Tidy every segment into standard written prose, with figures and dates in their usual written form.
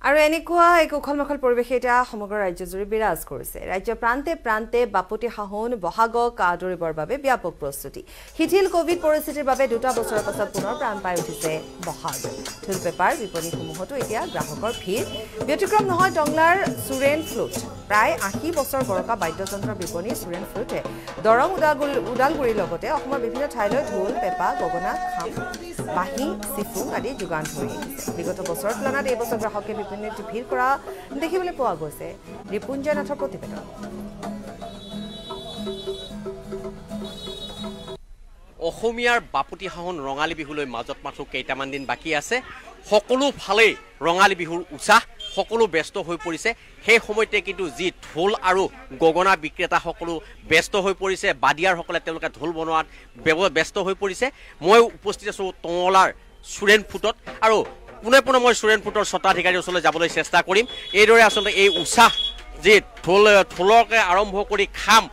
আৰু এনেকুৱা এক উখল-মাখল পৰিৱেশ এটা সমগ্ৰ ৰাজ্যজুৰি বিৰাজ কৰিছে। ৰাজ্যৰ প্ৰান্তে প্ৰান্তে বাপতি সাহোন বহাগক আদৰিবৰ বাবে ব্যাপক প্ৰস্তুতি। শিথিল কোভিড পৰিস্থিতিৰ বাবে 2 বছৰৰ পাছত পুনৰ প্ৰাণ পাই উঠিছে বহাগ। ঢোল পেপাৰ বিপণীসমূহতো এতিয়া গ্ৰাহকৰ ভিৰ। ব্যতিক্ৰম নহয় টংলাৰ সুৰেন ফ্লুট। প্ৰায় 80 বছৰ গৰকা বাদ্যযন্ত্ৰৰ বিপণী সুৰেন ফ্লুটে দৰং ওদালগুৰিৰ লগতে অসমৰ বিভিন্ন ঠাইলৈ ঢোল, পেঁপা, গগনা, খাম, বাঁহী, চিফুং আদি যোগান ধৰি আহিছে। বিগত বছৰৰ তুলনাত এই বছৰ গ্ৰাহকে বিপণীত ভিৰ কৰা দেখিবলৈ পোৱা গৈছে। ৰিপুঞ্জয় নাথৰ প্ৰতিবেদন। অসমীয়াৰ বাপতি সাহোন ৰঙালী বিহুলৈ মাজত মাথো কেইটামান দিন বাকী আছে। সকলো ফালেই ৰঙালী বিহুৰ উৎসাহ, সকলো ব্যস্ত হৈ পৰিছে। সেই সময়তে কিন্তু যি ঢোল আৰু গগনা বিক্ৰেতা সকলো ব্যস্ত হৈ পৰিছে, বাদিয়াৰসকলে তেওঁলোকে ঢোল বনোৱাত ব্যস্ত হৈ পৰিছে। মই উপস্থিত আছোঁ টংলাৰ সুৰেন ফুটত আৰু পুনে পুনে মই সুৰেন ফুটৰ স্বত্বাধিকাৰীৰ ওচৰলৈ যাবলৈ চেষ্টা কৰিম। এইদৰে আচলতে এই উৎসাহ যি ঢোলকে আৰম্ভ কৰি খাম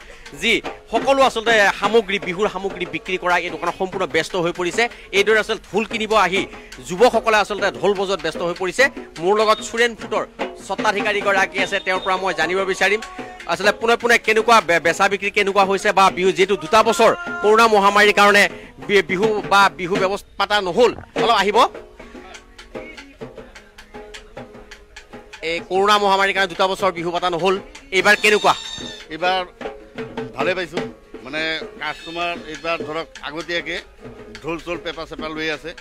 যি সকলো আচলতে সামগ্ৰী বিহুৰ সামগ্ৰী বিক্ৰী কৰা এই দোকানত সম্পূৰ্ণ ব্যস্ত হৈ পৰিছে। এইদৰে আচলতে ঢোল কিনিব আহি যুৱকসকলে আচলতে ঢোল বজোৱাত ব্যস্ত হৈ পৰিছে। মোৰ লগত সুৰেন ফুটৰ স্বত্বাধিকাৰীগৰাকী আছে, তেওঁৰ পৰা মই জানিব বিচাৰিম আচলতে পোনে পোনে কেনেকুৱা বেচা বিক্ৰী কেনেকুৱা হৈছে বা বিহু যিহেতু 2 বছৰ কৰোণা মহামাৰীৰ কাৰণে বিহু ব্যৱস্থা পাতা নহ'ল। অলপ আহিব। এই কৰোণা মহামাৰীৰ কাৰণে 2 বছৰ বিহু পাতা নহ'ল, এইবাৰ কেনেকুৱা? এইবাৰ ভালে পাইছোঁ, মানে কাষ্টমাৰ এইবাৰ ধৰক আগতীয়াকৈ ঢোল চোল পেঁপা চেপা লৈ আছে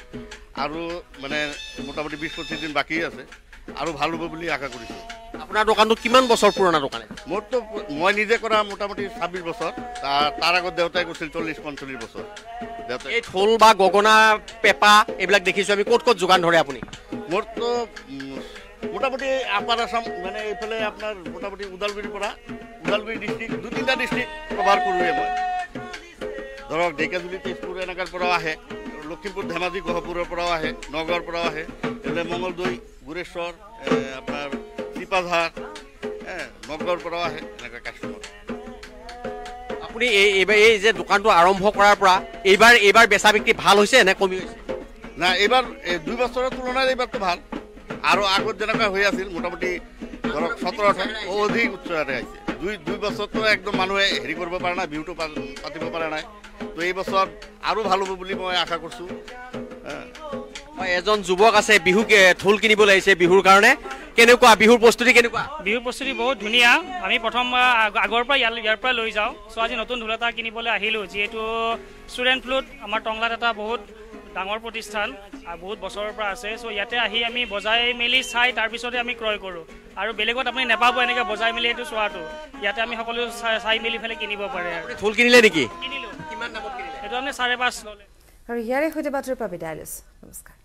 আৰু মানে মোটামুটি 20-25 দিন বাকী আছে আৰু ভাল হ'ব বুলি আশা কৰিছোঁ। আপোনাৰ দোকানটো কিমান বছৰ পুৰণা দোকান? মোৰতো মই নিজে কৰা মোটামুটি 26 বছৰ, তাৰ আগত দেউতাই কৰিছিল 40-45 বছৰ। এই ঢোল বা গগনা পেঁপা এইবিলাক দেখিছোঁ আমি, ক'ত ক'ত যোগান ধৰে আপুনি? মোৰতো মোটামুটি আপাৰ আছাম মানে এইফালে আপোনাৰ মোটামুটি ওদালগুৰি ডিষ্ট্ৰিক্ট 2-3টা ডিষ্ট্ৰিক্ট কভাৰ কৰোঁৱে মই। ধৰক ঢেকিয়াজুলি, তেজপুৰ এনেকাৰ পৰাও আহে, লখিমপুৰ, ধেমাজি, গহপুৰৰ পৰাও আহে, নগাঁৱৰ পৰাও আহে, এইফালে মঙলদৈ, গুৰেশ্বৰ, আপোনাৰ চিপাঝাৰ, নগাঁৱৰ পৰাও আহে এনেকুৱা কাষ্টমাৰ। আপুনি এই যে দোকানটো আৰম্ভ কৰাৰ পৰা এইবাৰ বেচা বিক্ৰী ভাল হৈছে নে কমি হৈছে? নাই, এইবাৰ 2 বছৰৰ তুলনাত এইবাৰতো ভাল। আৰু আগত যেনেকুৱা হৈ আছিল মোটামুটি ধৰক 17-18 অধিক উচ্চতাৰে আহিছে। 2 বছৰতো একদম মানুহে হেৰি কৰিব পৰা নাই, বিহুটো পাতিব পৰা নাই। তো এই বছৰ আৰু ভাল হ'ব বুলি মই আশা কৰিছোঁ। এজন যুৱক আছে বিহু ঢোল কিনিবলৈ আহিছে বিহুৰ কাৰণে, কেনেকুৱা বিহুৰ প্ৰস্তুতি কেনেকুৱা? বিহুৰ প্ৰস্তুতি বহুত ধুনীয়া। আমি প্ৰথম আগৰ পৰা ইয়াৰ পৰা লৈ যাওঁ। চ' আজি নতুন ঢোল এটা কিনিবলৈ আহিলোঁ, যিহেতু সুৰেন ফ্লুট আমাৰ টংলাত এটা বহুত ডাঙৰ প্ৰতিষ্ঠান আৰু বহুত বছৰৰ পৰা আছে। চ' ইয়াতে আহি আমি বজাই মেলি চাই তাৰপিছতে আমি ক্ৰয় কৰোঁ আৰু বেলেগত আপুনি নাপাব এনেকৈ বজাই মেলি এইটো চোৱাটো। ইয়াতে আমি সকলো চাই মেলি পেলাই কিনিব পাৰে। ঢোল কিনিলে নেকি? কিনিলোঁ। কিমান দামত কিনিলে? এইটো আপুনি 5.5 ল'লে। আৰু ইয়াৰে সৈতে বাতৰিৰ পৰা বিদায় লৈছোঁ। নমস্কাৰ।